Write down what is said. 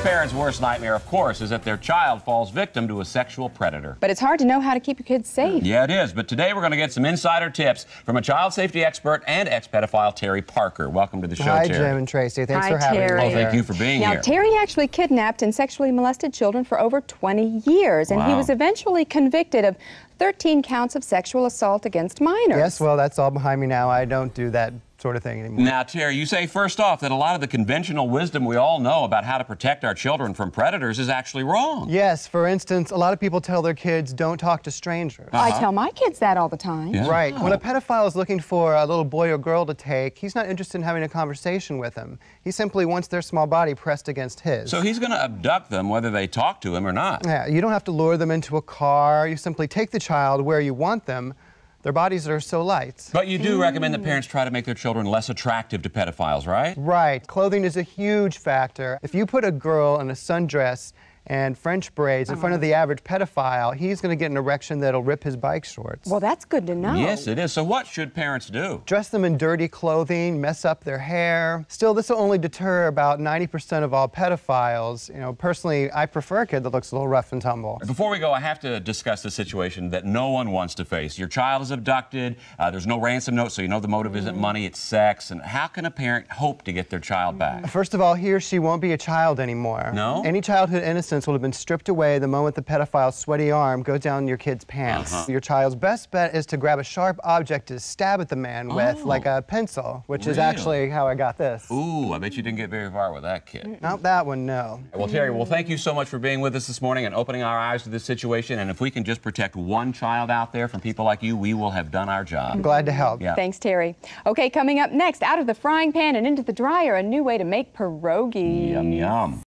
parent's worst nightmare, of course, is that their child falls victim to a sexual predator. But it's hard to know how to keep your kids safe. Yeah, it is. But today we're going to get some insider tips from a child safety expert and ex-pedophile, Terry Parker. Welcome to the show, Hi, Terry. Jim and Tracy. Thanks Hi, for having Terry. me. Oh, thank you for being Now, here. Terry actually kidnapped and sexually molested children for over 20 years, and he Wow. was eventually convicted of 13 counts of sexual assault against minors. Yes, well, that's all behind me now. I don't do that sort of thing anymore. Now, Terry, you say first off that a lot of the conventional wisdom we all know about how to protect our children from predators is actually wrong. Yes, for instance, a lot of people tell their kids, don't talk to strangers. I tell my kids that all the time. Yeah. Right. When a pedophile is looking for a little boy or girl to take, he's not interested in having a conversation with them. He simply wants their small body pressed against his. So he's going to abduct them whether they talk to him or not. Yeah, you don't have to lure them into a car. You simply take the child where you want them. Their bodies are so light. But you do recommend that parents try to make their children less attractive to pedophiles, right? Right. Clothing is a huge factor. If you put a girl in a sundress and French braids in front of the average pedophile, he's going to get an erection that'll rip his bike shorts. Well, that's good to know. Yes, it is. So what should parents do? Dress them in dirty clothing, mess up their hair. Still, this will only deter about 90% of all pedophiles. You know, personally, I prefer a kid that looks a little rough and tumble. Before we go, I have to discuss the situation that no one wants to face. Your child is abducted, there's no ransom note, so you know the motive isn't money, it's sex. And how can a parent hope to get their child back? First of all, he or she won't be a child anymore. No? Any childhood innocence will have been stripped away the moment the pedophile's sweaty arm goes down your kid's pants. Your child's best bet is to grab a sharp object to stab at the man with, like a pencil, which is actually how I got this. Ooh, I bet you didn't get very far with that kid. Not that one, no. Well, Terry, well, thank you so much for being with us this morning and opening our eyes to this situation. And if we can just protect one child out there from people like you, we will have done our job. I'm glad to help. Yeah. Thanks, Terry. Okay, coming up next, out of the frying pan and into the dryer, a new way to make pierogies. Yum, yum.